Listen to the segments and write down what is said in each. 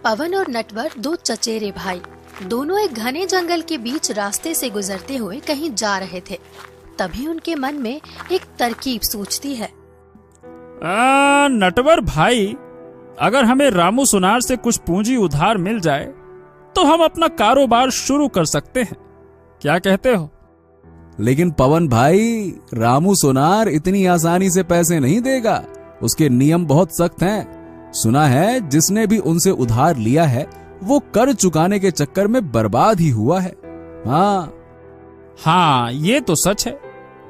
पवन और नटवर दो चचेरे भाई दोनों एक घने जंगल के बीच रास्ते से गुजरते हुए कहीं जा रहे थे। तभी उनके मन में एक तरकीब सूझती है। नटवर भाई, अगर हमें रामू सुनार से कुछ पूंजी उधार मिल जाए तो हम अपना कारोबार शुरू कर सकते हैं, क्या कहते हो? लेकिन पवन भाई, रामू सोनार इतनी आसानी से पैसे नहीं देगा। उसके नियम बहुत सख्त हैं। सुना है जिसने भी उनसे उधार लिया है वो कर चुकाने के चक्कर में बर्बाद ही हुआ है। हाँ, ये तो सच है।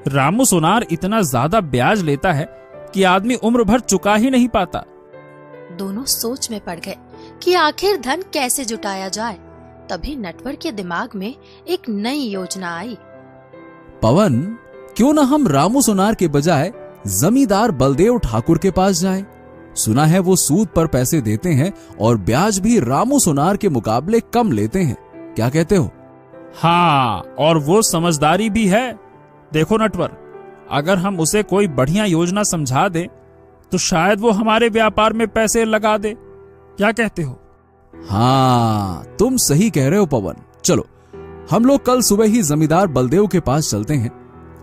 रामू सोनार इतना ज्यादा ब्याज लेता है कि आदमी उम्र भर चुका ही नहीं पाता। दोनों सोच में पड़ गए कि आखिर धन कैसे जुटाया जाए। तभी नटवर के दिमाग में एक नई योजना आई। पवन, क्यों ना हम रामू सोनार के बजाय जमींदार बलदेव ठाकुर के पास जाएं? सुना है वो सूद पर पैसे देते हैं और ब्याज भी रामू सोनार के मुकाबले कम लेते हैं, क्या कहते हो? हाँ, और वो समझदारी भी है। देखो नटवर, अगर हम उसे कोई बढ़िया योजना समझा दें तो शायद वो हमारे व्यापार में पैसे लगा दे, क्या कहते हो? हाँ, तुम सही कह रहे हो पवन। चलो हम लोग कल सुबह ही जमींदार बलदेव के पास चलते हैं,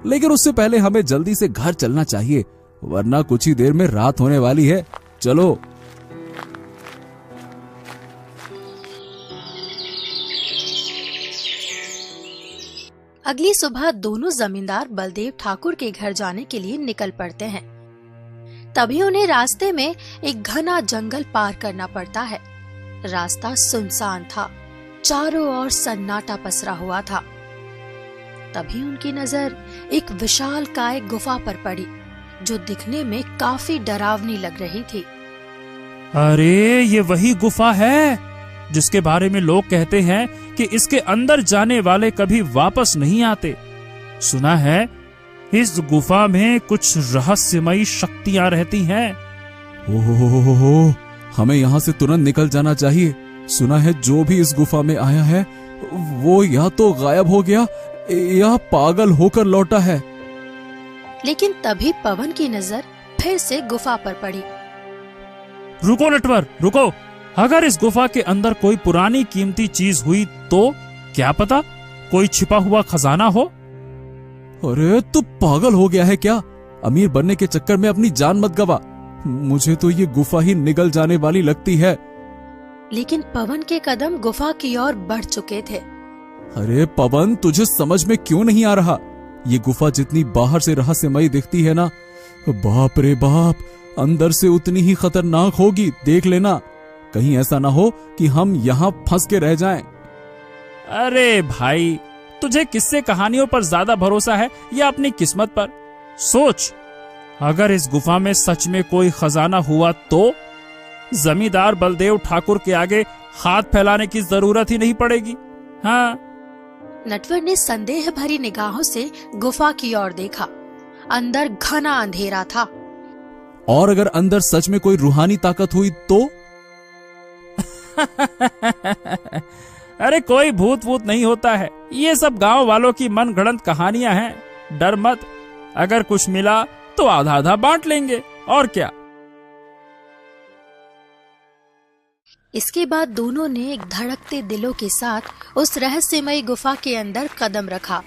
लेकिन उससे पहले हमें जल्दी से घर चलना चाहिए, वरना कुछ ही देर में रात होने वाली है। चलो। अगली सुबह दोनों जमींदार बलदेव ठाकुर के घर जाने के लिए निकल पड़ते हैं। तभी उन्हें रास्ते में एक घना जंगल पार करना पड़ता है। रास्ता सुनसान था, चारों ओर सन्नाटा पसरा हुआ था। तभी उनकी नजर एक विशालकाय गुफा पर पड़ी, जो दिखने में काफी डरावनी लग रही थी। अरे, ये वही गुफा है जिसके बारे में लोग कहते हैं कि इसके अंदर जाने वाले कभी वापस नहीं आते। सुना है इस गुफा में कुछ रहस्यमयी शक्तियां रहती हैं। ओहो, हमें यहाँ से तुरंत निकल जाना चाहिए। सुना है जो भी इस गुफा में आया है वो या तो गायब हो गया या पागल होकर लौटा है। लेकिन तभी पवन की नजर फिर से गुफा पर पड़ी। रुको नटवर, रुको। अगर इस गुफा के अंदर कोई पुरानी कीमती चीज हुई तो क्या पता कोई छिपा हुआ खजाना हो। अरे, तू पागल हो गया है क्या? अमीर बनने के चक्कर में अपनी जान मत गवा। मुझे तो ये गुफा ही निगल जाने वाली लगती है। लेकिन पवन के कदम गुफा की ओर बढ़ चुके थे। अरे पवन, तुझे समझ में क्यों नहीं आ रहा? ये गुफा जितनी बाहर से रहस्यमयी दिखती है ना, बाप रे बाप, अंदर से उतनी ही खतरनाक होगी। देख लेना, कहीं ऐसा ना हो कि हम यहाँ फंस के रह जाएं। अरे भाई, तुझे किससे कहानियों पर ज्यादा भरोसा है या अपनी किस्मत पर? सोच, अगर इस गुफा में सच में कोई खजाना हुआ तो जमींदार बलदेव ठाकुर के आगे हाथ फैलाने की जरूरत ही नहीं पड़ेगी। हाँ। नटवर ने संदेह भरी निगाहों से गुफा की ओर देखा। अंदर घना अंधेरा था। और अगर अंदर सच में कोई रूहानी ताकत हुई तो? अरे, कोई भूत वूत नहीं होता है, ये सब गांव वालों की मनगढ़ंत कहानियां हैं। डर मत, अगर कुछ मिला तो आधा आधा बांट लेंगे, और क्या। इसके बाद दोनों ने एक धड़कते दिलों के साथ उस रहस्यमयी गुफा के अंदर कदम रखा।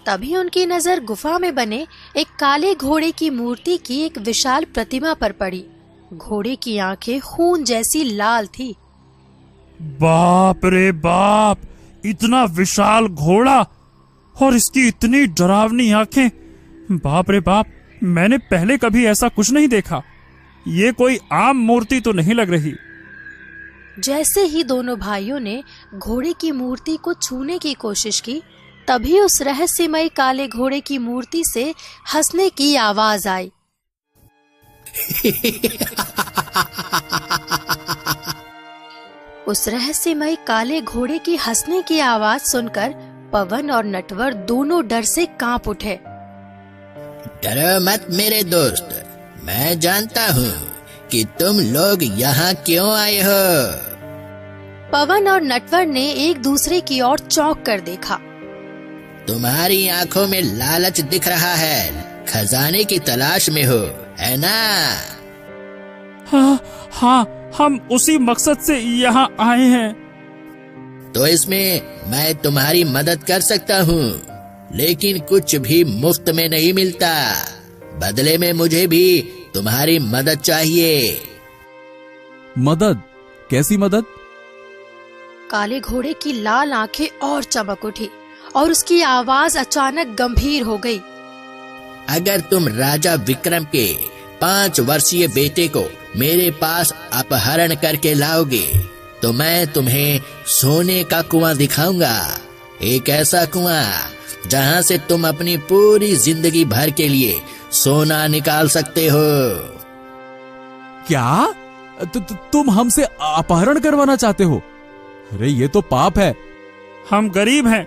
तभी उनकी नजर गुफा में बने एक काले घोड़े की मूर्ति की एक विशाल प्रतिमा पर पड़ी। घोड़े की आंखें खून जैसी लाल थी। बाप रे बाप, इतना विशाल घोड़ा और इसकी इतनी डरावनी आंखें! बाप रे बाप, मैंने पहले कभी ऐसा कुछ नहीं देखा। ये कोई आम मूर्ति तो नहीं लग रही। जैसे ही दोनों भाइयों ने घोड़े की मूर्ति को छूने की कोशिश की, तभी उस रहस्यमयी काले घोड़े की मूर्ति से हंसने की आवाज आई। उस रहस्यमयी काले घोड़े की हंसने की आवाज सुनकर पवन और नटवर दोनों डर से कांप उठे। डरो मत मेरे दोस्त, मैं जानता हूँ कि तुम लोग यहाँ क्यों आए हो। पवन और नटवर ने एक दूसरे की ओर चौंक कर देखा। तुम्हारी आंखों में लालच दिख रहा है, खजाने की तलाश में हो, है ना? हाँ, हाँ, हम उसी मकसद से यहाँ आए हैं। तो इसमें मैं तुम्हारी मदद कर सकता हूँ, लेकिन कुछ भी मुफ्त में नहीं मिलता। बदले में मुझे भी तुम्हारी मदद चाहिए। मदद? कैसी मदद? काले घोड़े की लाल आंखें और चमक उठी और उसकी आवाज अचानक गंभीर हो गई। अगर तुम राजा विक्रम के 5 वर्षीय बेटे को मेरे पास अपहरण करके लाओगे तो मैं तुम्हें सोने का कुआं दिखाऊंगा। एक ऐसा कुआं जहां से तुम अपनी पूरी जिंदगी भर के लिए सोना निकाल सकते हो। क्या? तुम हमसे अपहरण करवाना चाहते हो? अरे ये तो पाप है। हम गरीब हैं,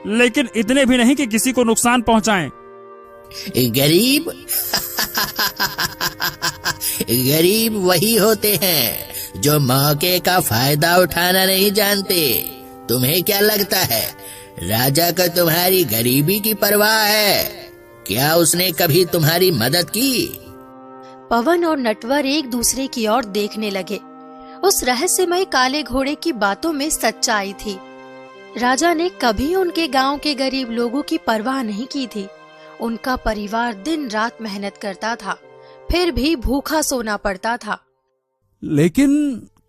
लेकिन इतने भी नहीं कि किसी को नुकसान पहुंचाएं। गरीब? गरीब वही होते हैं जो मौके का फायदा उठाना नहीं जानते। तुम्हें क्या लगता है राजा को तुम्हारी गरीबी की परवाह है? क्या उसने कभी तुम्हारी मदद की? पवन और नटवर एक दूसरे की ओर देखने लगे। उस रहस्यमय काले घोड़े की बातों में सच्चाई थी। राजा ने कभी उनके गांव के गरीब लोगों की परवाह नहीं की थी। उनका परिवार दिन रात मेहनत करता था, फिर भी भूखा सोना पड़ता था। लेकिन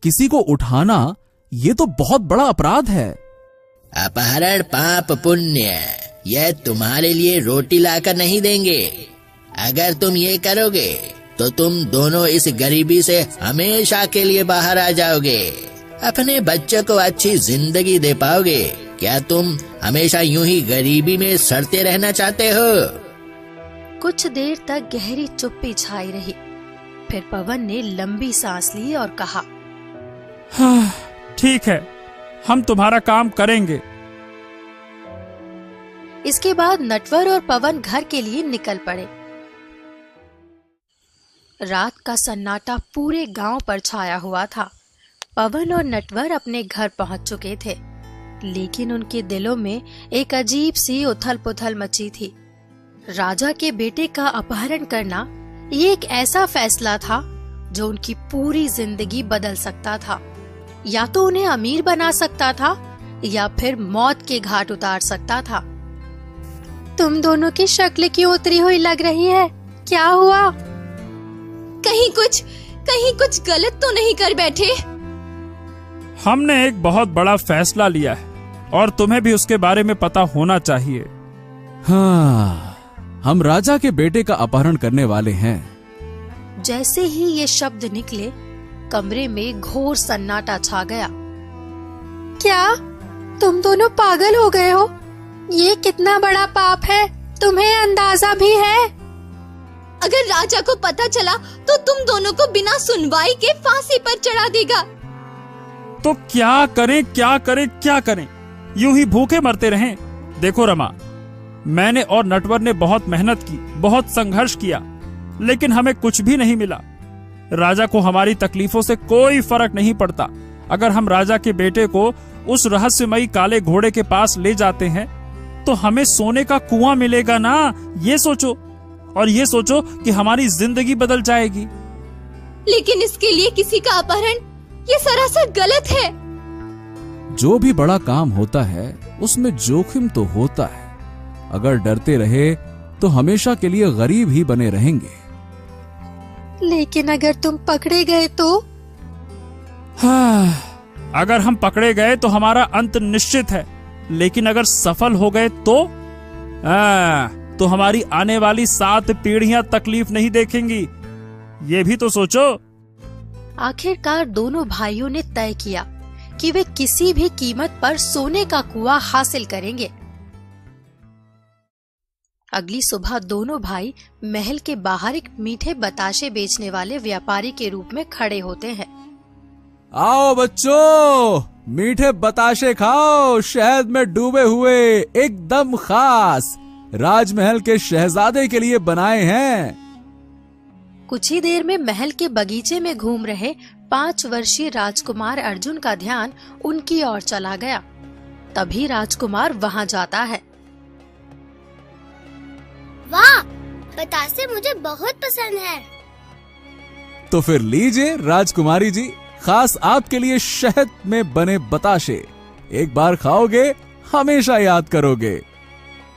किसी को उठाना ये तो बहुत बड़ा अपराध है। अपहरण पाप पुण्य, यह तुम्हारे लिए रोटी लाकर नहीं देंगे। अगर तुम ये करोगे तो तुम दोनों इस गरीबी से हमेशा के लिए बाहर आ जाओगे। अपने बच्चों को अच्छी जिंदगी दे पाओगे। क्या तुम हमेशा यूं ही गरीबी में सड़ते रहना चाहते हो? कुछ देर तक गहरी चुप्पी छाई रही। फिर पवन ने लंबी सांस ली और कहा, हाँ, ठीक है, हम तुम्हारा काम करेंगे। इसके बाद नटवर और पवन घर के लिए निकल पड़े। रात का सन्नाटा पूरे गांव पर छाया हुआ था। पवन और नटवर अपने घर पहुंच चुके थे, लेकिन उनके दिलों में एक अजीब सी उथल पुथल मची थी। राजा के बेटे का अपहरण करना ये एक ऐसा फैसला था जो उनकी पूरी जिंदगी बदल सकता था। या तो उन्हें अमीर बना सकता था या फिर मौत के घाट उतार सकता था। तुम दोनों की शक्ल क्यों उतरी हुई लग रही है? क्या हुआ? कहीं कुछ गलत तो नहीं कर बैठे? हमने एक बहुत बड़ा फैसला लिया है और तुम्हें भी उसके बारे में पता होना चाहिए। हाँ, हम राजा के बेटे का अपहरण करने वाले हैं। जैसे ही ये शब्द निकले, कमरे में घोर सन्नाटा छा गया। क्या तुम दोनों पागल हो गए हो? ये कितना बड़ा पाप है, तुम्हें अंदाजा भी है? अगर राजा को पता चला तो तुम दोनों को बिना सुनवाई के फांसी पर चढ़ा देगा। तो क्या करें? यूं ही भूखे मरते रहें? देखो रमा, मैंने और नटवर ने बहुत मेहनत की, बहुत संघर्ष किया, लेकिन हमें कुछ भी नहीं मिला। राजा को हमारी तकलीफों से कोई फर्क नहीं पड़ता। अगर हम राजा के बेटे को उस रहस्यमयी काले घोड़े के पास ले जाते हैं तो हमें सोने का कुआं मिलेगा ना। ये सोचो, और ये सोचो कि हमारी जिंदगी बदल जाएगी। लेकिन इसके लिए किसी का अपहरण ये सरासर गलत है। जो भी बड़ा काम होता है उसमें जोखिम तो होता है। अगर डरते रहे तो हमेशा के लिए गरीब ही बने रहेंगे। लेकिन अगर तुम पकड़े गए तो? हाँ, अगर हम पकड़े गए तो हमारा अंत निश्चित है, लेकिन अगर सफल हो गए तो हमारी आने वाली 7 पीढ़ियां तकलीफ नहीं देखेंगी। ये भी तो सोचो। आखिरकार दोनों भाइयों ने तय किया कि वे किसी भी कीमत पर सोने का कुआं हासिल करेंगे। अगली सुबह दोनों भाई महल के बाहर एक मीठे बताशे बेचने वाले व्यापारी के रूप में खड़े होते हैं। आओ बच्चों, मीठे बताशे खाओ, शहद में डूबे हुए, एकदम खास, राजमहल के शहजादे के लिए बनाए हैं। कुछ ही देर में महल के बगीचे में घूम रहे 5 वर्षीय राजकुमार अर्जुन का ध्यान उनकी ओर चला गया। तभी राजकुमार वहां जाता है। वाह, बतासे मुझे बहुत पसंद है। तो फिर लीजिए राजकुमारी जी, खास आपके लिए शहद में बने बताशे। एक बार खाओगे हमेशा याद करोगे।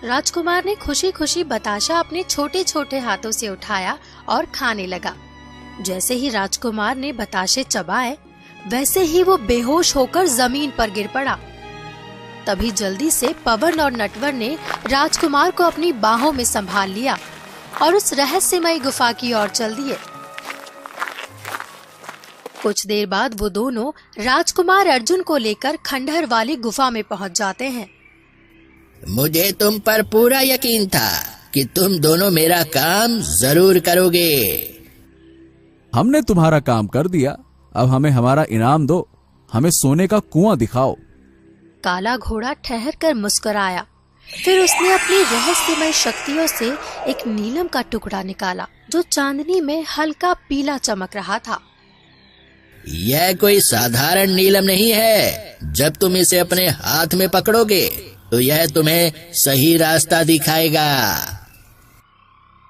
राजकुमार ने खुशी खुशी बताशा अपने छोटे छोटे हाथों से उठाया और खाने लगा। जैसे ही राजकुमार ने बताशे चबाए, वैसे ही वो बेहोश होकर जमीन पर गिर पड़ा। तभी जल्दी से पवन और नटवर ने राजकुमार को अपनी बाहों में संभाल लिया और उस रहस्यमयी गुफा की ओर चल दिए। कुछ देर बाद वो दोनों राजकुमार अर्जुन को लेकर खंडहर वाली गुफा में पहुंच जाते हैं। मुझे तुम पर पूरा यकीन था कि तुम दोनों मेरा काम जरूर करोगे। हमने तुम्हारा काम कर दिया, अब हमें हमारा इनाम दो, हमें सोने का कुआं दिखाओ। काला घोड़ा ठहर कर मुस्कुराया। फिर उसने अपनी रहस्यमय शक्तियों से एक नीलम का टुकड़ा निकाला जो चांदनी में हल्का पीला चमक रहा था। यह कोई साधारण नीलम नहीं है। जब तुम इसे अपने हाथ में पकड़ोगे तो यह तुम्हें सही रास्ता दिखाएगा।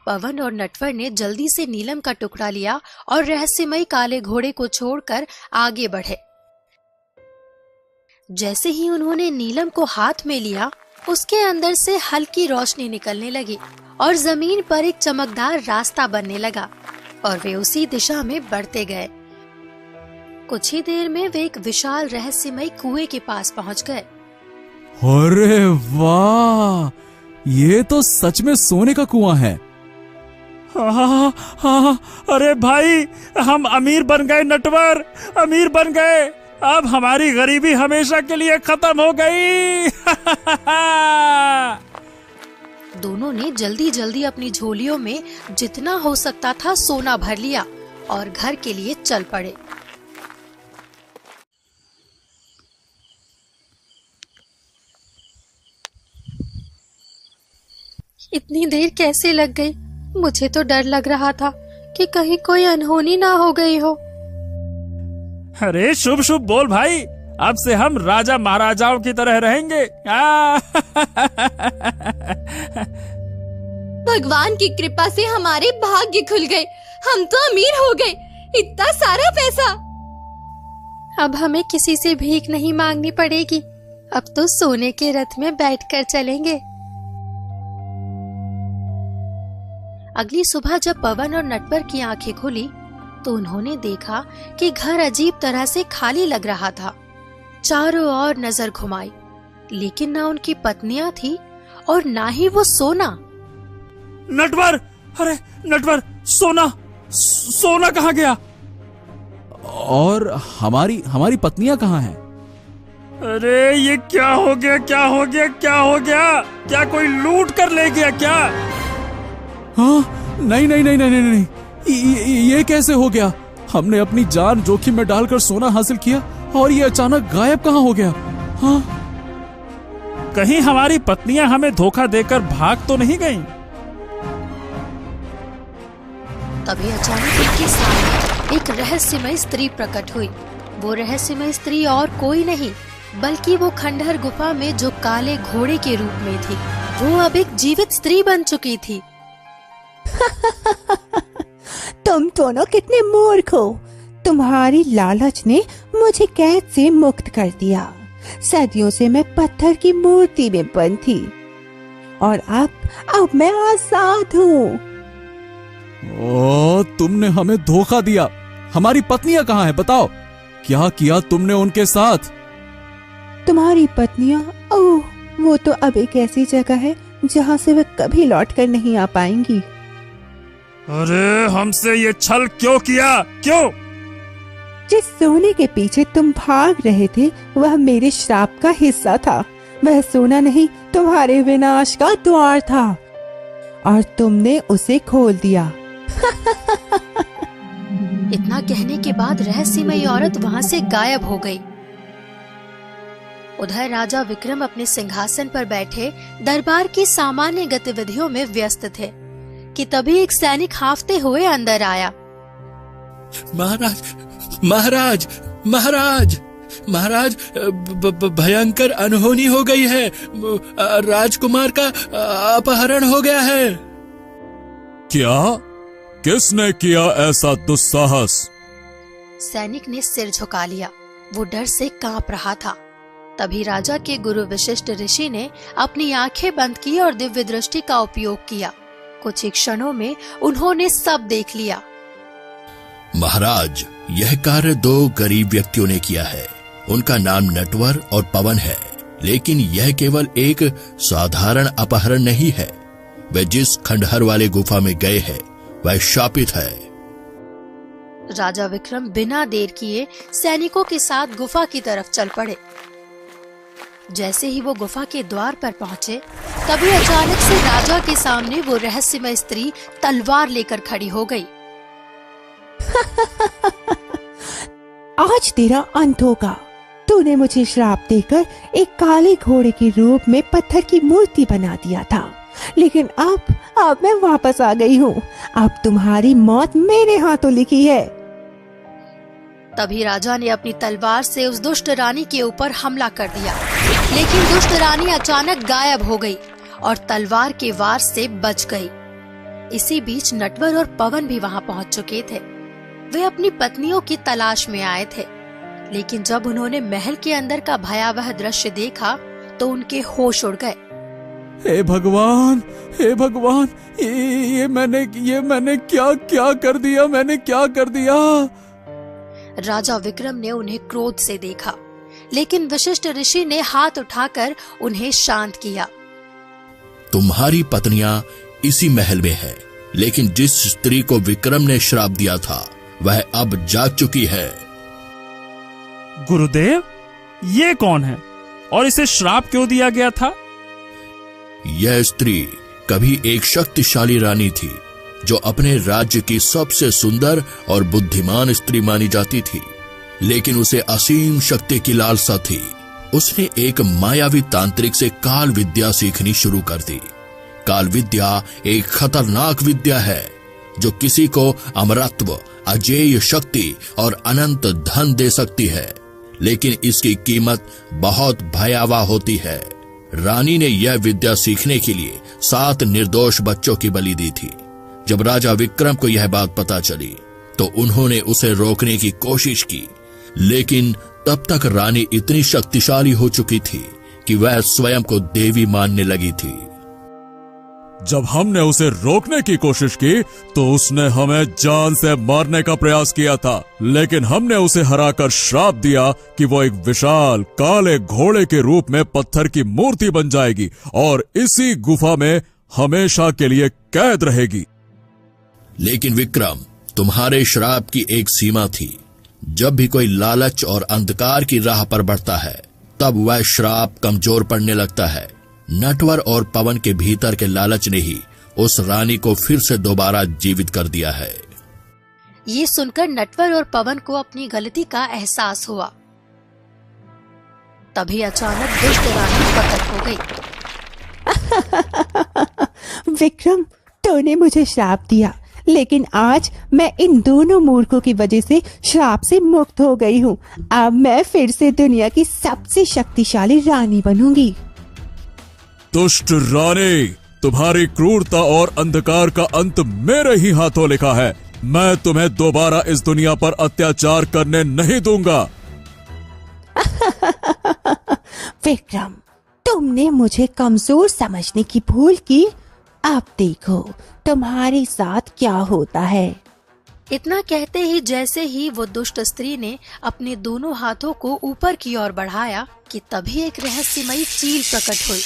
पवन और नटवर ने जल्दी से नीलम का टुकड़ा लिया और रहस्यमय काले घोड़े को छोड़कर आगे बढ़े। जैसे ही उन्होंने नीलम को हाथ में लिया, उसके अंदर से हल्की रोशनी निकलने लगी और जमीन पर एक चमकदार रास्ता बनने लगा और वे उसी दिशा में बढ़ते गए। कुछ ही देर में वे एक विशाल रहस्यमय कुएं के पास पहुंच गए। अरे वाह, ये तो सच में सोने का कुआं है। हाँ, हाँ, अरे भाई, हम अमीर बन गए नटवर, अमीर बन गए। अब हमारी गरीबी हमेशा के लिए खत्म हो गई। दोनों ने जल्दी जल्दी अपनी झोलियों में जितना हो सकता था सोना भर लिया और घर के लिए चल पड़े। इतनी देर कैसे लग गई? मुझे तो डर लग रहा था कि कहीं कोई अनहोनी ना हो गई हो। अरे शुभ शुभ बोल भाई, अब से हम राजा महाराजाओं की तरह रहेंगे। भगवान की कृपा से हमारे भाग्य खुल गए। हम तो अमीर हो गए। इतना सारा पैसा। अब हमें किसी से भीख नहीं मांगनी पड़ेगी। अब तो सोने के रथ में बैठकर चलेंगे। अगली सुबह जब पवन और नटवर की आंखें खुली तो उन्होंने देखा कि घर अजीब तरह से खाली लग रहा था। चारों ओर नजर घुमाई, लेकिन ना उनकी पत्नियां थी और ना ही वो सोना। नटवर, अरे नटवर, सोना कहाँ गया? और हमारी पत्नियां कहाँ हैं? अरे ये क्या हो गया, क्या हो गया, क्या हो गया? क्या कोई लूट कर ले गया क्या? हाँ, नहीं, ये कैसे हो गया? हमने अपनी जान जोखिम में डालकर सोना हासिल किया और ये अचानक गायब कहाँ हो गया? हाँ, कहीं हमारी पत्नियां हमें धोखा देकर भाग तो नहीं गईं? तभी अचानक उनके सामने एक रहस्यमय स्त्री प्रकट हुई। वो रहस्यमय स्त्री और कोई नहीं बल्कि वो खंडहर गुफा में जो काले घोड़े के रूप में थी, वो अब एक जीवित स्त्री बन चुकी थी। तुम दोनों कितने मूर्ख हो। तुम्हारी लालच ने मुझे कैद से मुक्त कर दिया। सदियों से मैं पत्थर की मूर्ति में बंद थी और अब मैं आजाद हूँ। ओ, तुमने हमें धोखा दिया। हमारी पत्नियां कहाँ हैं? बताओ, क्या किया तुमने उनके साथ? तुम्हारी पत्नियां? ओह, वो तो अब एक ऐसी जगह है जहाँ से वे कभी लौट कर नहीं आ पाएंगी। अरे हमसे ये छल क्यों किया? क्यों? जिस सोने के पीछे तुम भाग रहे थे वह मेरे श्राप का हिस्सा था। वह सोना नहीं, तुम्हारे विनाश का द्वार था और तुमने उसे खोल दिया। इतना कहने के बाद रहस्यमयी औरत वहाँ से गायब हो गई। उधर राजा विक्रम अपने सिंहासन पर बैठे दरबार की सामान्य गतिविधियों में व्यस्त थे कि तभी एक सैनिक हांफते हुए अंदर आया। महाराज, महाराज, महाराज, महाराज, भयंकर अनहोनी हो गई है। राजकुमार का अपहरण हो गया है। क्या? किसने किया ऐसा दुस्साहस? सैनिक ने सिर झुका लिया। वो डर से कांप रहा था। तभी राजा के गुरु विशिष्ट ऋषि ने अपनी आंखें बंद की और दिव्य दृष्टि का उपयोग किया। कुछ ही क्षणों में उन्होंने सब देख लिया। महाराज, यह कार्य 2 गरीब व्यक्तियों ने किया है। उनका नाम नटवर और पवन है, लेकिन यह केवल एक साधारण अपहरण नहीं है। वे जिस खंडहर वाले गुफा में गए हैं वह शापित है। राजा विक्रम बिना देर किए सैनिकों के साथ गुफा की तरफ चल पड़े। जैसे ही वो गुफा के द्वार पर पहुंचे, तभी अचानक से राजा के सामने वो रहस्यमय स्त्री तलवार लेकर खड़ी हो गई। आज तेरा अंत होगा। तूने मुझे श्राप देकर एक काले घोड़े के रूप में पत्थर की मूर्ति बना दिया था, लेकिन अब मैं वापस आ गई हूँ। अब तुम्हारी मौत मेरे हाथों लिखी है। तभी राजा ने अपनी तलवार से उस दुष्ट रानी के ऊपर हमला कर दिया, लेकिन दुष्ट रानी अचानक गायब हो गई और तलवार के वार से बच गई। इसी बीच नटवर और पवन भी वहां पहुंच चुके थे। वे अपनी पत्नियों की तलाश में आए थे, लेकिन जब उन्होंने महल के अंदर का भयावह दृश्य देखा तो उनके होश उड़ गए। हे भगवान, हे भगवान, ये मैंने क्या कर दिया? मैंने क्या कर दिया? राजा विक्रम ने उन्हें क्रोध से देखा, लेकिन वशिष्ठ ऋषि ने हाथ उठाकर उन्हें शांत किया। तुम्हारी पत्नियां इसी महल में है, लेकिन जिस स्त्री को विक्रम ने श्राप दिया था वह अब जाग चुकी है। गुरुदेव, ये कौन है और इसे श्राप क्यों दिया गया था? यह स्त्री कभी एक शक्तिशाली रानी थी, जो अपने राज्य की सबसे सुंदर और बुद्धिमान स्त्री मानी जाती थी, लेकिन उसे असीम शक्ति की लालसा थी। उसने एक मायावी तांत्रिक से काल विद्या सीखनी शुरू कर दी। काल विद्या एक खतरनाक विद्या है जो किसी को अमरत्व, अजेय शक्ति और अनंत धन दे सकती है, लेकिन इसकी कीमत बहुत भयावह होती है। रानी ने यह विद्या सीखने के लिए 7 निर्दोष बच्चों की बलि दी थी। जब राजा विक्रम को यह बात पता चली तो उन्होंने उसे रोकने की कोशिश की, लेकिन तब तक रानी इतनी शक्तिशाली हो चुकी थी कि वह स्वयं को देवी मानने लगी थी। जब हमने उसे रोकने की कोशिश की तो उसने हमें जान से मारने का प्रयास किया था, लेकिन हमने उसे हराकर श्राप दिया कि वो एक विशाल काले घोड़े के रूप में पत्थर की मूर्ति बन जाएगी और इसी गुफा में हमेशा के लिए कैद रहेगी। लेकिन विक्रम, तुम्हारे श्राप की एक सीमा थी। जब भी कोई लालच और अंधकार की राह पर बढ़ता है, तब वह श्राप कमजोर पड़ने लगता है। नटवर और पवन के भीतर के लालच ने ही उस रानी को फिर से दोबारा जीवित कर दिया है। ये सुनकर नटवर और पवन को अपनी गलती का एहसास हुआ। तभी अचानक दुष्ट रानी प्रकट हो गई। विक्रम, तूने मुझे श्राप दिया, लेकिन आज मैं इन दोनों मूर्खों की वजह से श्राप से मुक्त हो गई हूँ। अब मैं फिर से दुनिया की सबसे शक्तिशाली रानी बनूंगी। दुष्ट रानी, तुम्हारी क्रूरता और अंधकार का अंत मेरे ही हाथों लिखा है। मैं तुम्हें दोबारा इस दुनिया पर अत्याचार करने नहीं दूंगा। विक्रम, तुमने मुझे कमजोर समझने की भूल की। अब देखो तुम्हारे साथ क्या होता है। इतना कहते ही जैसे ही वो दुष्ट स्त्री ने अपने दोनों हाथों को ऊपर की ओर बढ़ाया कि तभी एक रहस्यमयी चील प्रकट हुई।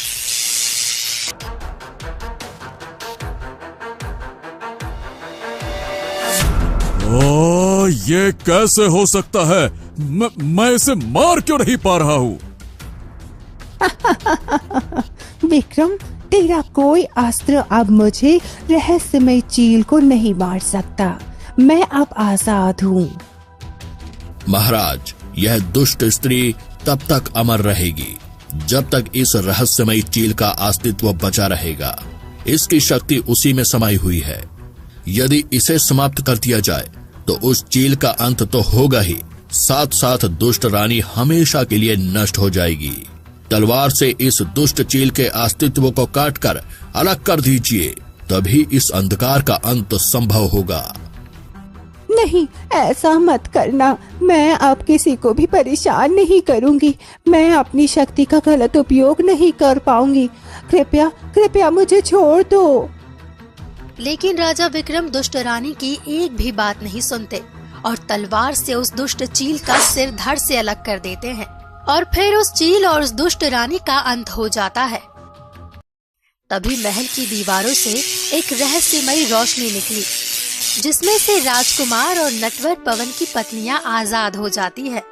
ओ, ये कैसे हो सकता है? मैं इसे मार क्यों नहीं पा रहा हूँ? विक्रम, तेरा कोई अस्त्र अब मुझे रहस्यमय चील को नहीं मार सकता। मैं अब आजाद हूँ। महाराज, यह दुष्ट स्त्री तब तक अमर रहेगी जब तक इस रहस्यमयी चील का अस्तित्व बचा रहेगा। इसकी शक्ति उसी में समाई हुई है। यदि इसे समाप्त कर दिया जाए तो उस चील का अंत तो होगा ही, साथ साथ दुष्ट रानी हमेशा के लिए नष्ट हो जाएगी। तलवार से इस दुष्ट चील के अस्तित्व को काटकर अलग कर दीजिए तभी इस अंधकार का अंत संभव होगा। नहीं, ऐसा मत करना। मैं अब किसी को भी परेशान नहीं करूंगी। मैं अपनी शक्ति का गलत उपयोग नहीं कर पाऊंगी। कृपया कृपया मुझे छोड़ दो। लेकिन राजा विक्रम दुष्ट रानी की एक भी बात नहीं सुनते और तलवार से उस दुष्ट चील का सिर धड़ से अलग कर देते हैं और फिर उस चील और उस दुष्ट रानी का अंत हो जाता है। तभी महल की दीवारों से एक रहस्यमयी रोशनी निकली, जिसमें से राजकुमार और नटवर पवन की पत्नियां आजाद हो जाती है।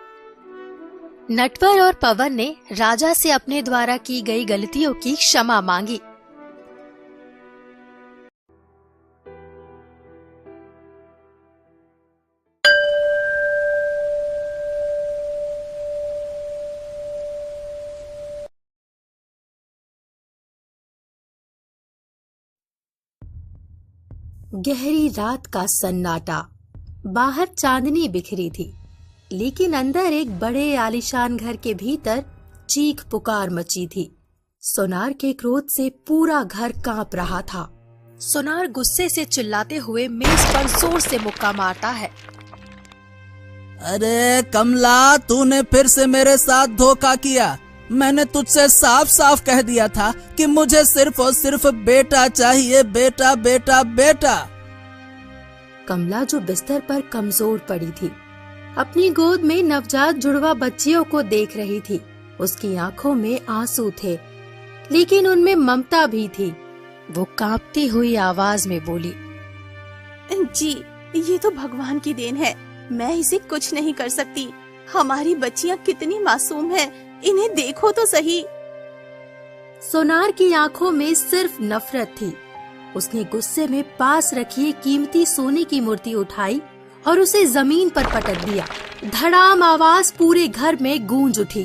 नटवर और पवन ने राजा से अपने द्वारा की गई गलतियों की क्षमा मांगी। गहरी रात का सन्नाटा। बाहर चांदनी बिखरी थी, लेकिन अंदर एक बड़े आलीशान घर के भीतर चीख पुकार मची थी। सोनार के क्रोध से पूरा घर कांप रहा था। सोनार गुस्से से चिल्लाते हुए मेज पर जोर से मुक्का मारता है। अरे कमला, तूने फिर से मेरे साथ धोखा किया। मैंने तुझसे साफ साफ कह दिया था कि मुझे सिर्फ और सिर्फ बेटा चाहिए, बेटा बेटा बेटा। कमला, जो बिस्तर पर कमजोर पड़ी थी, अपनी गोद में नवजात जुड़वा बच्चियों को देख रही थी। उसकी आंखों में आंसू थे, लेकिन उनमें ममता भी थी। वो कांपती हुई आवाज में बोली, जी, ये तो भगवान की देन है। मैं इसे कुछ नहीं कर सकती। हमारी बच्चियां कितनी मासूम हैं, इन्हें देखो तो सही। सोनार की आंखों में सिर्फ नफरत थी। उसने गुस्से में पास रखी कीमती सोने की मूर्ति उठाई और उसे जमीन पर पटक दिया। धड़ाम आवाज पूरे घर में गूंज उठी।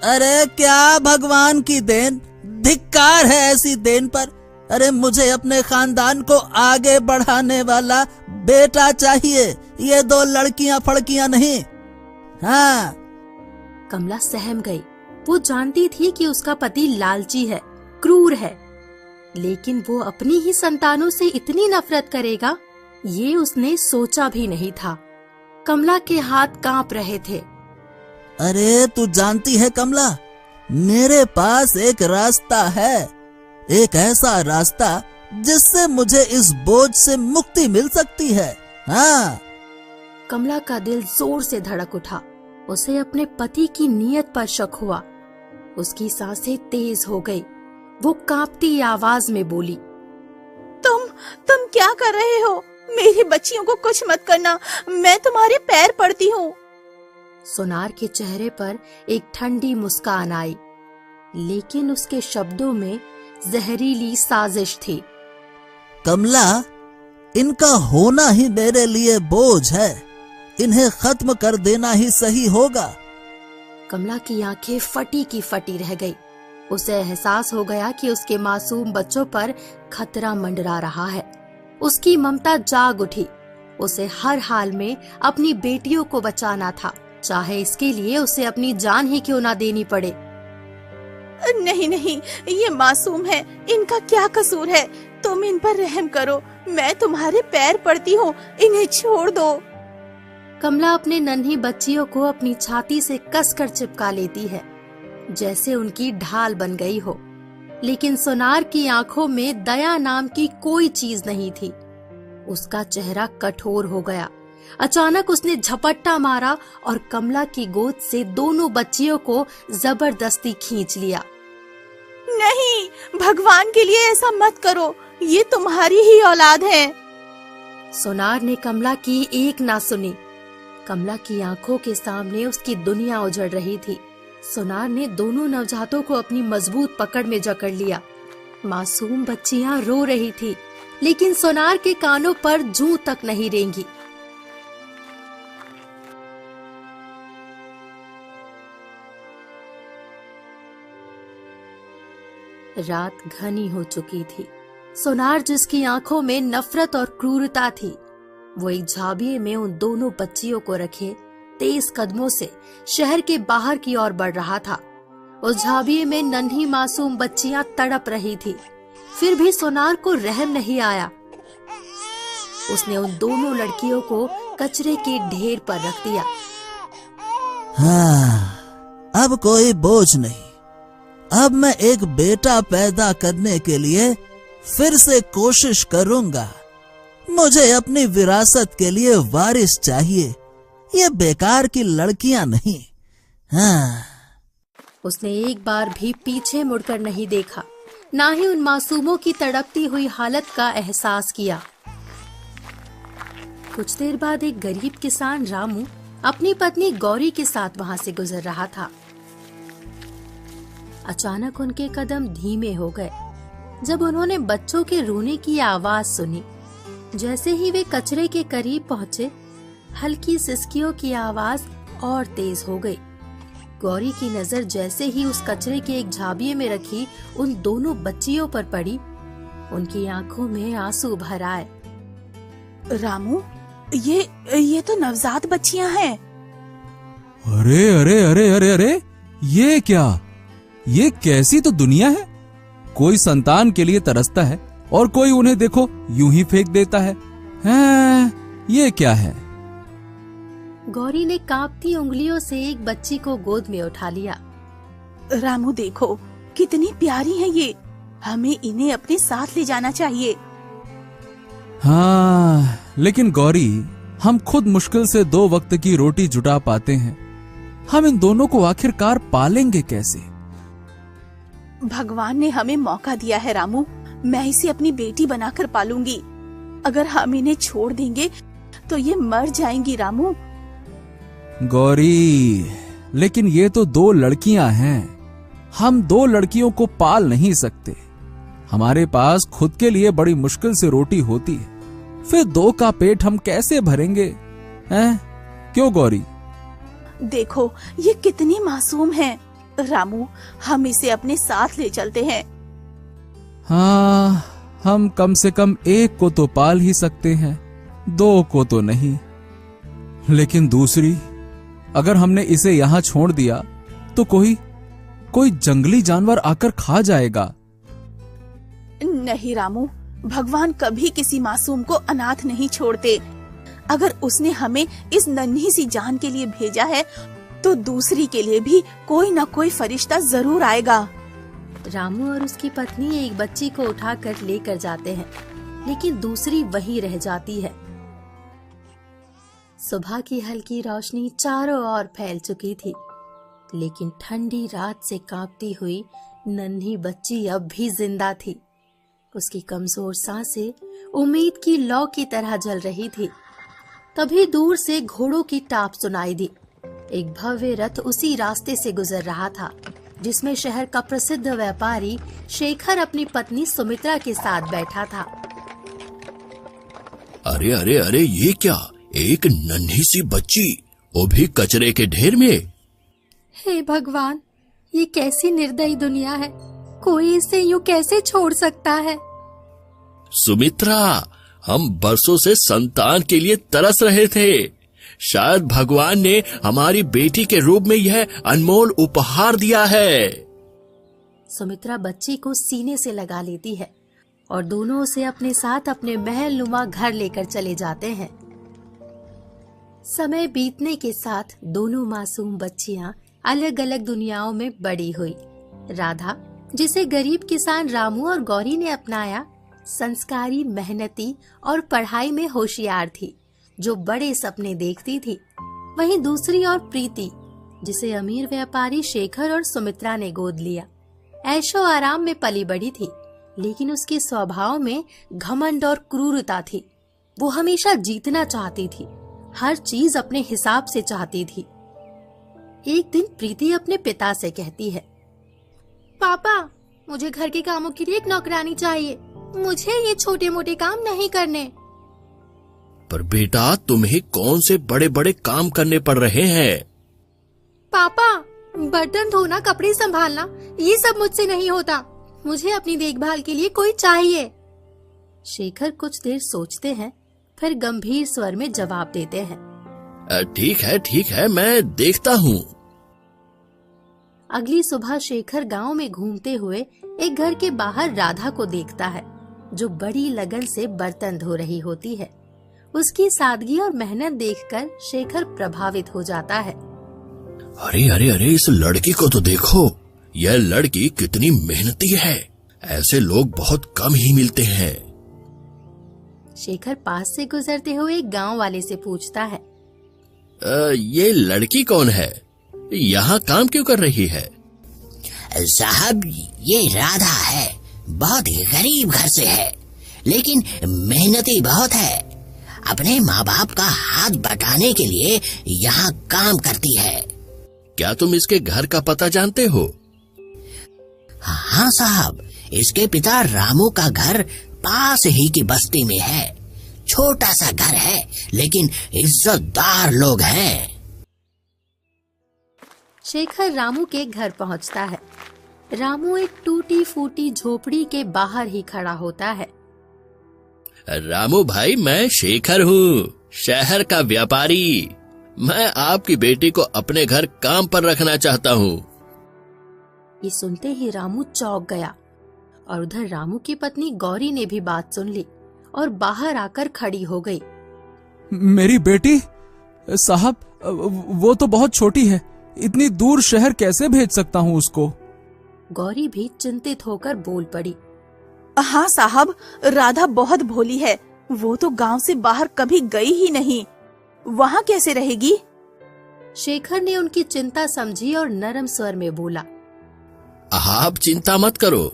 अरे क्या भगवान की देन! धिक्कार है ऐसी देन पर। अरे मुझे अपने खानदान को आगे बढ़ाने वाला बेटा चाहिए, ये दो लड़कियां फड़कियां नहीं। हाँ। कमला सहम गई। वो जानती थी कि उसका पति लालची है, क्रूर है, लेकिन वो अपनी ही संतानों से इतनी नफरत करेगा, ये उसने सोचा भी नहीं था। कमला के हाथ कांप रहे थे। अरे तू जानती है कमला, मेरे पास एक रास्ता है, एक ऐसा रास्ता जिससे मुझे इस बोझ से मुक्ति मिल सकती है। हाँ। कमला का दिल जोर से धड़क उठा। उसे अपने पति की नीयत पर शक हुआ। उसकी सांसें तेज हो गई। वो कांपती आवाज में बोली, तुम क्या कर रहे हो? मेरी बच्चियों को कुछ मत करना, मैं तुम्हारे पैर पड़ती हूँ। सोनार के चेहरे पर एक ठंडी मुस्कान आई, लेकिन उसके शब्दों में जहरीली साजिश थी। कमला, इनका होना ही मेरे लिए बोझ है, इन्हें खत्म कर देना ही सही होगा। कमला की आंखें फटी की फटी रह गई। उसे एहसास हो गया कि उसके मासूम बच्चों पर खतरा मंडरा रहा है। उसकी ममता जाग उठी। उसे हर हाल में अपनी बेटियों को बचाना था, चाहे इसके लिए उसे अपनी जान ही क्यों ना देनी पड़े। नहीं नहीं, ये मासूम है, इनका क्या कसूर है? तुम इन पर रहम करो, मैं तुम्हारे पैर पड़ती हूँ, इन्हें छोड़ दो। कमला अपने नन्ही बच्चियों को अपनी छाती से कसकर चिपका लेती है, जैसे उनकी ढाल बन गई हो। लेकिन सोनार की आंखों में दया नाम की कोई चीज नहीं थी। उसका चेहरा कठोर हो गया। अचानक उसने झपट्टा मारा और कमला की गोद से दोनों बच्चियों को जबरदस्ती खींच लिया। नहीं, भगवान के लिए ऐसा मत करो, ये तुम्हारी ही औलाद है। सोनार ने कमला की एक ना सुनी। कमला की आंखों के सामने उसकी दुनिया उजड़ रही थी। सोनार ने दोनों नवजातों को अपनी मजबूत पकड़ में जकड़ लिया। मासूम बच्चियां रो रही थी, लेकिन सोनार के कानों पर जूं तक नहीं रेंगी। रात घनी हो चुकी थी। सोनार, जिसकी आंखों में नफरत और क्रूरता थी, वो एक झाबिये में उन दोनों बच्चियों को रखे तेज कदमों से शहर के बाहर की ओर बढ़ रहा था। उस झाबिये में नन्ही मासूम बच्चियां तड़प रही थी। फिर भी सोनार को रहम नहीं आया। उसने उन दोनों लड़कियों को कचरे के ढेर पर रख दिया। हाँ, अब कोई बोझ नहीं। अब मैं एक बेटा पैदा करने के लिए फिर से कोशिश करूंगा। मुझे अपनी विरासत के लिए वारिस चाहिए, ये बेकार की लड़कियां नहीं। हाँ। उसने एक बार भी पीछे मुड़कर नहीं देखा, ना ही उन मासूमों की तड़पती हुई हालत का एहसास किया। कुछ देर बाद एक गरीब किसान रामू अपनी पत्नी गौरी के साथ वहां से गुजर रहा था। अचानक उनके कदम धीमे हो गए जब उन्होंने बच्चों के रोने की आवाज सुनी। जैसे ही वे कचरे के करीब पहुंचे, हल्की सिसकियों की आवाज और तेज हो गई। गौरी की नजर जैसे ही उस कचरे के एक झाबिये में रखी उन दोनों बच्चियों पर पड़ी, उनकी आंखों में आंसू भर आए। रामू, ये तो नवजात बच्चियां हैं। अरे अरे अरे अरे अरे, ये क्या? ये कैसी तो दुनिया है। कोई संतान के लिए तरसता है और कोई उन्हें देखो यूं ही फेंक देता है। ये क्या है? गौरी ने कांपती उंगलियों से एक बच्ची को गोद में उठा लिया। रामू देखो, कितनी प्यारी है ये। हमें इन्हें अपने साथ ले जाना चाहिए। हाँ, लेकिन गौरी, हम खुद मुश्किल से 2 वक्त की रोटी जुटा पाते हैं। हम इन दोनों को आखिरकार पालेंगे कैसे? भगवान ने हमें मौका दिया है रामू। मैं इसे अपनी बेटी बनाकर पालूंगी। अगर हम इन्हें छोड़ देंगे तो ये मर जाएंगी रामू। गौरी, लेकिन ये तो 2 लड़कियां हैं। हम 2 लड़कियों को पाल नहीं सकते। हमारे पास खुद के लिए बड़ी मुश्किल से रोटी होती है, फिर 2 का पेट हम कैसे भरेंगे? हैं? क्यों गौरी? देखो, ये कितनी मासूम है। रामू, हम इसे अपने साथ ले चलते हैं। हाँ, हम कम से कम 1 को तो पाल ही सकते हैं, 2 को तो नहीं। लेकिन दूसरी, अगर हमने इसे यहाँ छोड़ दिया तो कोई जंगली जानवर आकर खा जाएगा। नहीं रामू, भगवान कभी किसी मासूम को अनाथ नहीं छोड़ते। अगर उसने हमें इस नन्ही सी जान के लिए भेजा है तो दूसरी के लिए भी कोई न कोई फरिश्ता जरूर आएगा। रामू और उसकी पत्नी एक बच्ची को उठाकर लेकर जाते हैं, लेकिन दूसरी वहीं रह जाती है। सुबह की हल्की रोशनी चारों ओर फैल चुकी थी, लेकिन ठंडी रात से कांपती हुई नन्ही बच्ची अब भी जिंदा थी। उसकी कमजोर सांसें उम्मीद की लौ की तरह जल रही थी। तभी दूर से घोड़ों की टाप सुनाई दी। एक भव्य रथ उसी रास्ते से गुजर रहा था जिसमें शहर का प्रसिद्ध व्यापारी शेखर अपनी पत्नी सुमित्रा के साथ बैठा था। अरे अरे अरे, ये क्या? एक नन्ही सी बच्ची, वो भी कचरे के ढेर में। हे भगवान, ये कैसी निर्दयी दुनिया है। कोई इसे यूं कैसे छोड़ सकता है? सुमित्रा, हम बरसों से संतान के लिए तरस रहे थे। शायद भगवान ने हमारी बेटी के रूप में यह अनमोल उपहार दिया है। सुमित्रा बच्ची को सीने से लगा लेती है और दोनों उसे अपने साथ अपने महल नुमा घर लेकर चले जाते हैं। समय बीतने के साथ दोनों मासूम बच्चियां अलग अलग दुनियाओं में बड़ी हुई। राधा, जिसे गरीब किसान रामू और गौरी ने अपनाया, संस्कारी, मेहनती और पढ़ाई में होशियार थी, जो बड़े सपने देखती थी। वहीं दूसरी और प्रीति, जिसे अमीर व्यापारी शेखर और सुमित्रा ने गोद लिया, ऐशो आराम में पली बड़ी थी, लेकिन उसके स्वभाव में घमंड और क्रूरता थी। वो हमेशा जीतना चाहती थी, हर चीज अपने हिसाब से चाहती थी। एक दिन प्रीति अपने पिता से कहती है, पापा, मुझे घर के कामों के लिए एक नौकरानी चाहिए। मुझे ये छोटे मोटे काम नहीं करने। पर बेटा, तुम्हें कौन से बड़े बड़े काम करने पड़ रहे हैं? पापा, बर्तन धोना, कपड़े संभालना, ये सब मुझसे नहीं होता। मुझे अपनी देखभाल के लिए कोई चाहिए। शेखर कुछ देर सोचते हैं, फिर गंभीर स्वर में जवाब देते हैं, ठीक है, मैं देखता हूँ। अगली सुबह शेखर गांव में घूमते हुए एक घर के बाहर राधा को देखता है, जो बड़ी लगन से बर्तन धो रही होती है। उसकी सादगी और मेहनत देखकर शेखर प्रभावित हो जाता है। अरे अरे अरे, इस लड़की को तो देखो, यह लड़की कितनी मेहनती है। ऐसे लोग बहुत कम ही मिलते हैं। शेखर पास से गुजरते हुए एक गांव वाले से पूछता है, ये लड़की कौन है? यहाँ काम क्यों कर रही है? साहब, ये राधा है। बहुत ही गरीब घर से है, लेकिन मेहनती बहुत है। अपने माँ बाप का हाथ बटाने के लिए यहाँ काम करती है। क्या तुम इसके घर का पता जानते हो? हाँ साहब, इसके पिता रामू का घर पास ही की बस्ती में है। छोटा सा घर है, लेकिन इज्जतदार लोग हैं। शेखर रामू के घर पहुंचता है। रामू एक टूटी फूटी झोपड़ी के बाहर ही खड़ा होता है। रामू भाई, मैं शेखर हूँ, शहर का व्यापारी। मैं आपकी बेटी को अपने घर काम पर रखना चाहता हूँ। ये सुनते ही रामू चौंक गया और उधर रामू की पत्नी गौरी ने भी बात सुन ली और बाहर आकर खड़ी हो गई। मेरी बेटी? साहब, वो तो बहुत छोटी है, इतनी दूर शहर कैसे भेज सकता हूँ उसको? गौरी भी चिंतित होकर बोल पड़ी। हाँ साहब, राधा बहुत भोली है। वो तो गांव से बाहर कभी गई ही नहीं, वहाँ कैसे रहेगी? शेखर ने उनकी चिंता समझी और नरम स्वर में बोला, आप चिंता मत करो,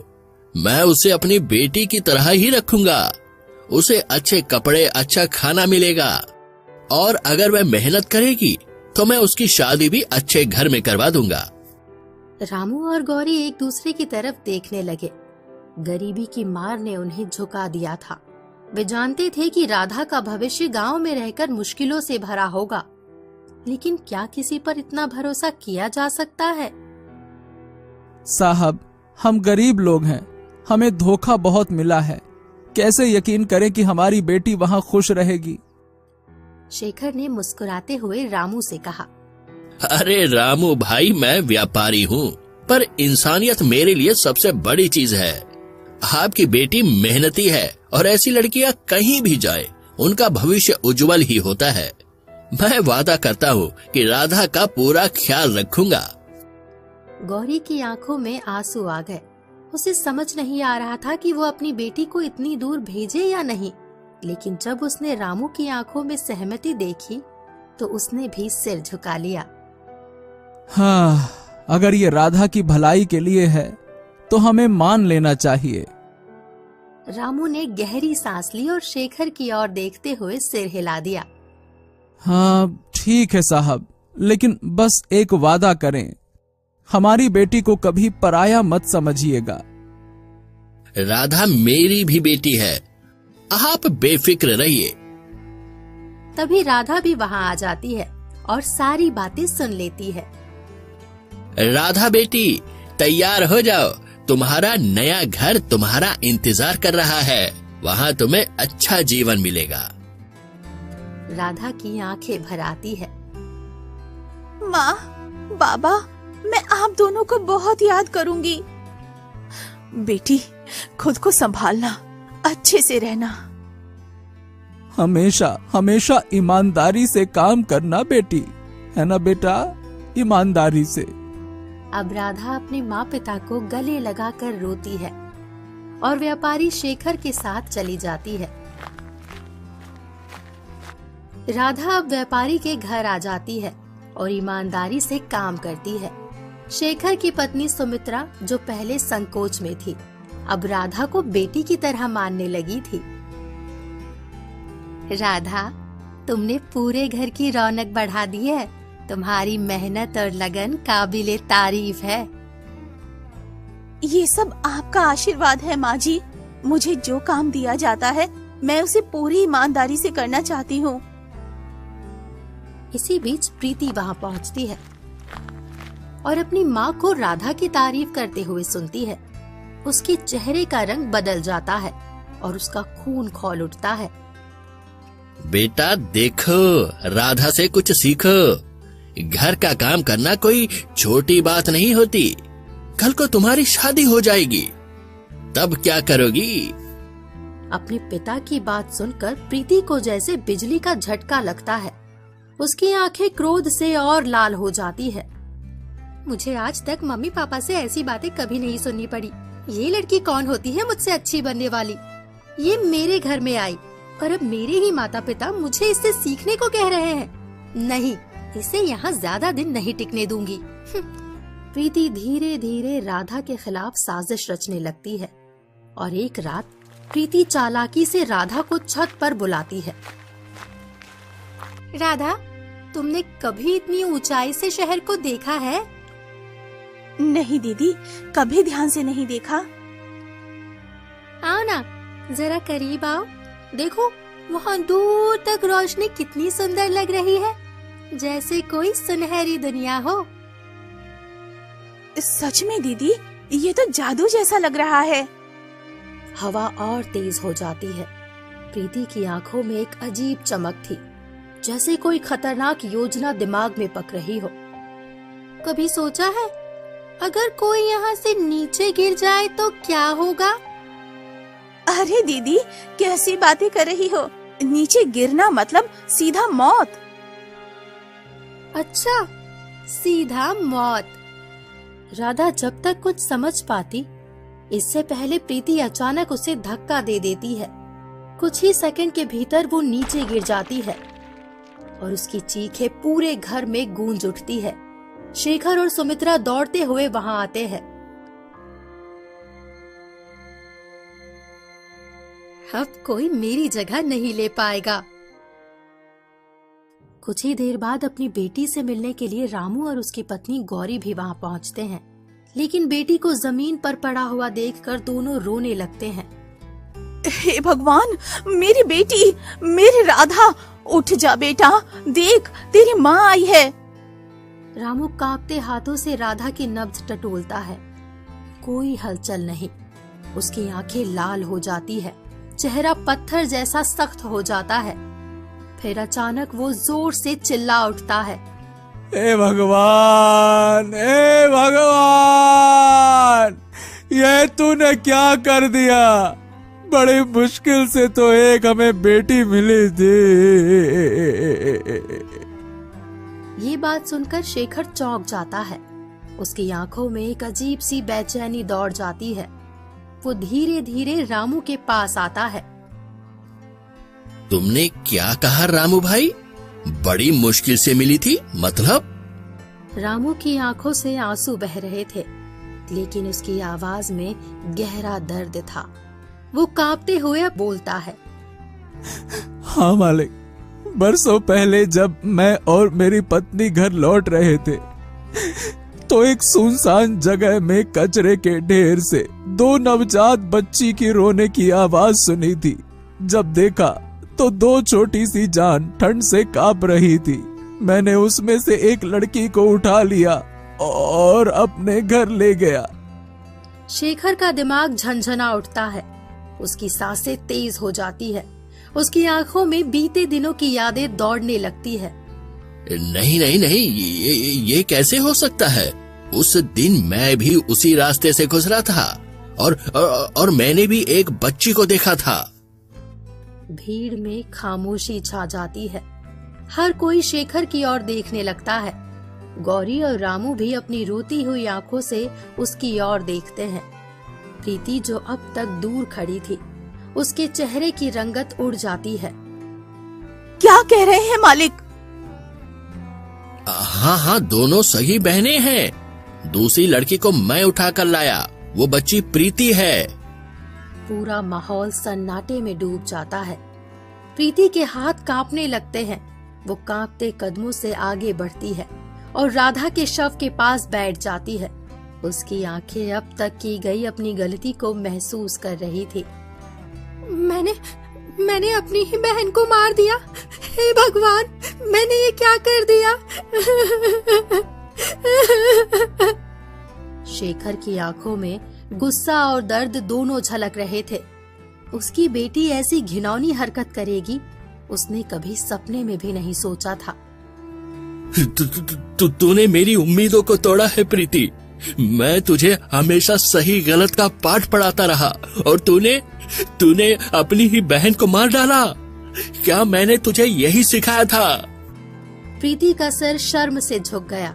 मैं उसे अपनी बेटी की तरह ही रखूंगा। उसे अच्छे कपड़े, अच्छा खाना मिलेगा, और अगर वह मेहनत करेगी तो मैं उसकी शादी भी अच्छे घर में करवा दूंगा। रामू और गौरी एक दूसरे की तरफ देखने लगे। गरीबी की मार ने उन्हें झुका दिया था। वे जानते थे कि राधा का भविष्य गांव में रहकर मुश्किलों से भरा होगा, लेकिन क्या किसी पर इतना भरोसा किया जा सकता है? साहब, हम गरीब लोग हैं, हमें धोखा बहुत मिला है। कैसे यकीन करें कि हमारी बेटी वहाँ खुश रहेगी? शेखर ने मुस्कुराते हुए रामू से कहा, अरे रामू भाई, मैं व्यापारी हूँ, पर इंसानियत मेरे लिए सबसे बड़ी चीज है। आपकी बेटी मेहनती है और ऐसी लड़कियां कहीं भी जाए उनका भविष्य उज्जवल ही होता है। मैं वादा करता हूँ कि राधा का पूरा ख्याल रखूंगा। गौरी की आंखों में आंसू आ गए। उसे समझ नहीं आ रहा था कि वो अपनी बेटी को इतनी दूर भेजे या नहीं, लेकिन जब उसने रामू की आंखों में सहमति देखी तो उसने भी सिर झुका लिया। हाँ, अगर ये राधा की भलाई के लिए है तो हमें मान लेना चाहिए। रामू ने गहरी सांस ली और शेखर की ओर देखते हुए सिर हिला दिया। हाँ ठीक है साहब, लेकिन बस एक वादा करें, हमारी बेटी को कभी पराया मत समझिएगा। राधा मेरी भी बेटी है, आप बेफिक्र रहिए। तभी राधा भी वहाँ आ जाती है और सारी बातें सुन लेती है। राधा बेटी, तैयार हो जाओ, तुम्हारा नया घर तुम्हारा इंतजार कर रहा है। वहाँ तुम्हें अच्छा जीवन मिलेगा। राधा की आंखें भर आती है। माँ, बाबा, मैं आप दोनों को बहुत याद करूंगी। बेटी, खुद को संभालना, अच्छे से रहना। हमेशा हमेशा ईमानदारी से काम करना बेटी, है ना बेटा? ईमानदारी से। अब राधा अपने माँ पिता को गले लगाकर रोती है और व्यापारी शेखर के साथ चली जाती है। राधा अब व्यापारी के घर आ जाती है और ईमानदारी से काम करती है। शेखर की पत्नी सुमित्रा, जो पहले संकोच में थी, अब राधा को बेटी की तरह मानने लगी थी। राधा, तुमने पूरे घर की रौनक बढ़ा दी है। तुम्हारी मेहनत और लगन काबिले तारीफ है। ये सब आपका आशीर्वाद है माँ जी। मुझे जो काम दिया जाता है मैं उसे पूरी ईमानदारी से करना चाहती हूँ। इसी बीच प्रीति वहाँ पहुँचती है और अपनी माँ को राधा की तारीफ करते हुए सुनती है। उसके चेहरे का रंग बदल जाता है और उसका खून खौल उठता है। बेटा देखो, राधा से कुछ सीखो। घर का काम करना कोई छोटी बात नहीं होती। कल को तुम्हारी शादी हो जाएगी, तब क्या करोगी? अपने पिता की बात सुनकर प्रीति को जैसे बिजली का झटका लगता है। उसकी आंखें क्रोध से और लाल हो जाती है। मुझे आज तक मम्मी पापा से ऐसी बातें कभी नहीं सुननी पड़ी। ये लड़की कौन होती है मुझसे अच्छी बनने वाली? ये मेरे घर में आई और अब मेरे ही माता पिता मुझे इससे सीखने को कह रहे हैं। नहीं, इसे यहाँ ज्यादा दिन नहीं टिकने दूंगी। प्रीति धीरे धीरे राधा के खिलाफ साजिश रचने लगती है और एक रात प्रीति चालाकी से राधा को छत पर बुलाती है। राधा, तुमने कभी इतनी ऊंचाई से शहर को देखा है? नहीं दीदी, कभी ध्यान से नहीं देखा। आओ ना, जरा करीब आओ। देखो, वहाँ दूर तक रोशनी कितनी सुंदर लग रही है, जैसे कोई सुनहरी दुनिया हो। सच में दीदी, ये तो जादू जैसा लग रहा है। हवा और तेज हो जाती है। प्रीति की आंखों में एक अजीब चमक थी, जैसे कोई खतरनाक योजना दिमाग में पक रही हो। कभी सोचा है अगर कोई यहाँ से नीचे गिर जाए तो क्या होगा? अरे दीदी, कैसी बातें कर रही हो? नीचे गिरना मतलब सीधा मौत। अच्छा, सीधा मौत। राधा जब तक कुछ समझ पाती, इससे पहले प्रीति अचानक उसे धक्का दे देती है। कुछ ही सेकंड के भीतर वो नीचे गिर जाती है और उसकी चीखें पूरे घर में गूंज उठती है। शेखर और सुमित्रा दौड़ते हुए वहां आते हैं। अब कोई मेरी जगह नहीं ले पाएगा। कुछ ही देर बाद अपनी बेटी से मिलने के लिए रामू और उसकी पत्नी गौरी भी वहां पहुंचते हैं, लेकिन बेटी को जमीन पर पड़ा हुआ देखकर दोनों रोने लगते हैं। हे भगवान, मेरी बेटी, मेरी राधा, उठ जा बेटा, देख तेरी माँ आई है। रामू कांपते हाथों से राधा की नब्ज टटोलता है। कोई हलचल नहीं। उसकी आंखें लाल हो जाती है, चेहरा पत्थर जैसा सख्त हो जाता है। फिर अचानक वो जोर से चिल्ला उठता है, हे भगवान, हे भगवान, ये तूने क्या कर दिया? बड़ी मुश्किल से तो एक हमें बेटी मिली थी। ये बात सुनकर शेखर चौंक जाता है। उसकी आंखों में एक अजीब सी बेचैनी दौड़ जाती है। वो धीरे धीरे रामू के पास आता है। तुमने क्या कहा रामू भाई? बड़ी मुश्किल से मिली थी मतलब? रामू की आंखों से आंसू बह रहे थे, लेकिन उसकी आवाज में गहरा दर्द था। वो कांपते हुए बोलता है, हाँ मालिक, बरसों पहले जब मैं और मेरी पत्नी घर लौट रहे थे तो एक सुनसान जगह में कचरे के ढेर से 2 नवजात बच्ची की रोने की आवाज सुनी थी। जब देखा तो 2 छोटी सी जान ठंड से कांप रही थी। मैंने उसमें से एक लड़की को उठा लिया और अपने घर ले गया। शेखर का दिमाग झंझना उठता है। उसकी सांसें तेज हो जाती है। उसकी आंखों में बीते दिनों की यादें दौड़ने लगती है। नहीं नहीं नहीं, ये कैसे हो सकता है? उस दिन मैं भी उसी रास्ते से गुजरा था और मैंने भी एक बच्ची को देखा था। भीड़ में खामोशी छा जाती है। हर कोई शेखर की ओर देखने लगता है। गौरी और रामू भी अपनी रोती हुई आंखों से उसकी ओर देखते हैं। प्रीति जो अब तक दूर खड़ी थी, उसके चेहरे की रंगत उड़ जाती है। क्या कह रहे हैं मालिक? हाँ हाँ, दोनों सगी बहनें हैं। दूसरी लड़की को मैं उठाकर लाया, वो बच्ची प्रीति है। पूरा माहौल सन्नाटे में डूब जाता है। प्रीति के हाथ कांपने लगते हैं। वो कांपते कदमों से आगे बढ़ती है और राधा के शव के पास बैठ जाती है। उसकी आंखें अब तक की गई अपनी गलती को महसूस कर रही थी। मैंने अपनी ही बहन को मार दिया। हे भगवान, मैंने ये क्या कर दिया? शेखर की आंखों में गुस्सा और दर्द दोनों झलक रहे थे। उसकी बेटी ऐसी घिनौनी हरकत करेगी, उसने कभी सपने में भी नहीं सोचा था। तूने मेरी उम्मीदों को तोड़ा है प्रीति। मैं तुझे हमेशा सही गलत का पाठ पढ़ाता रहा और तूने अपनी ही बहन को मार डाला। क्या मैंने तुझे यही सिखाया था? प्रीति का सिर शर्म से झुक गया,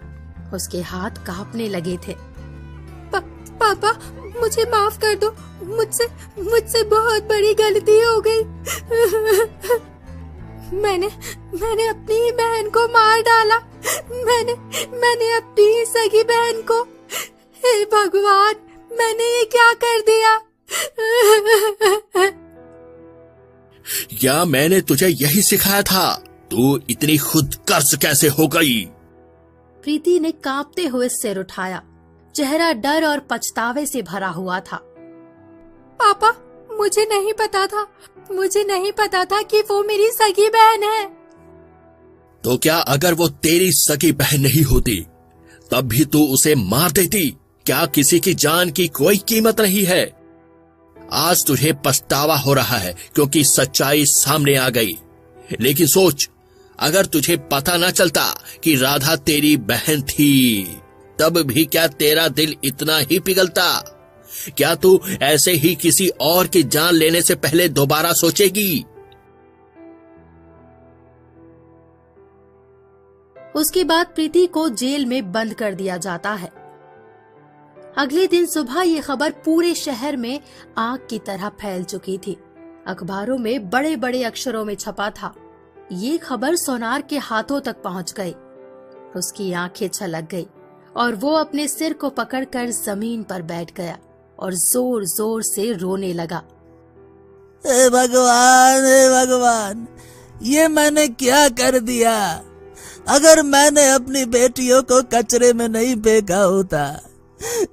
उसके हाथ कांपने लगे थे। पापा, मुझे माफ कर दो, मुझसे बहुत बड़ी गलती हो गई। मैंने अपनी ही बहन को मार डाला। मैंने अपनी ही सगी बहन को। हे भगवान, मैंने ये क्या कर दिया? क्या मैंने तुझे यही सिखाया था? तू इतनी खुदगर्ज कैसे हो गई? प्रीति ने कांपते हुए सिर उठाया, चेहरा डर और पछतावे से भरा हुआ था। पापा, मुझे नहीं पता था कि वो मेरी सगी बहन है। तो क्या अगर वो तेरी सगी बहन नहीं होती तब भी तू उसे मार देती? क्या किसी की जान की कोई कीमत नहीं है? आज तुझे पछतावा हो रहा है क्योंकि सच्चाई सामने आ गई। लेकिन सोच, अगर तुझे पता न चलता कि राधा तेरी बहन थी तब भी क्या तेरा दिल इतना ही पिघलता? क्या तू ऐसे ही किसी और की जान लेने से पहले दोबारा सोचेगी? उसके बाद प्रीति को जेल में बंद कर दिया जाता है। अगले दिन सुबह ये खबर पूरे शहर में आग की तरह फैल चुकी थी। अखबारों में बड़े बड़े अक्षरों में छपा था। ये खबर सोनार के हाथों तक पहुंच गई। उसकी आंखें छलक गई और वो अपने सिर को पकड़कर जमीन पर बैठ गया और जोर जोर से रोने लगा। हे भगवान, ये मैंने क्या कर दिया? अगर मैंने अपनी बेटियों को कचरे में नहीं फेंका होता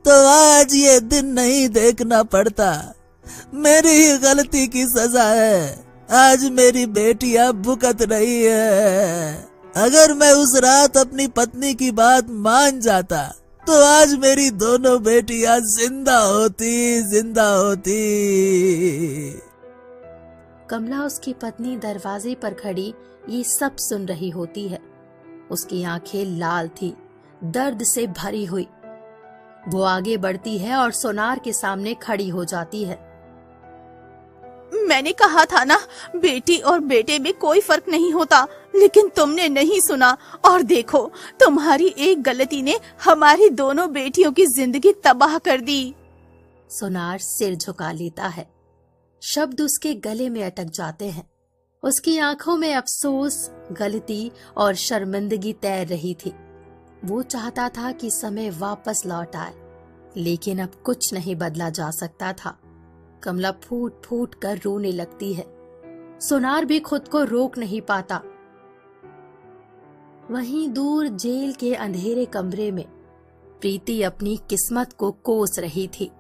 तो आज ये दिन नहीं देखना पड़ता। मेरी ही गलती की सजा है। आज मेरी बेटियां भुगत रही है। अगर मैं उस रात अपनी पत्नी की बात मान जाता तो आज मेरी दोनों बेटियां जिंदा होती। कमला, उसकी पत्नी, दरवाजे पर खड़ी ये सब सुन रही होती है। उसकी आंखें लाल थी, दर्द से भरी हुई। वो आगे बढ़ती है और सोनार के सामने खड़ी हो जाती है। मैंने कहा था ना, बेटी और बेटे में कोई फर्क नहीं होता, लेकिन तुमने नहीं सुना और देखो, तुम्हारी एक गलती ने हमारी दोनों बेटियों की जिंदगी तबाह कर दी। सोनार सिर झुका लेता है। शब्द उसके गले में अटक जाते हैं। उसकी आंखों में अफसोस, गलती और शर्मिंदगी तैर रही थी। वो चाहता था कि समय वापस लौट आए, लेकिन अब कुछ नहीं बदला जा सकता था। कमला फूट फूट कर रोने लगती है। सोनार भी खुद को रोक नहीं पाता। वहीं दूर जेल के अंधेरे कमरे में प्रीति अपनी किस्मत को कोस रही थी।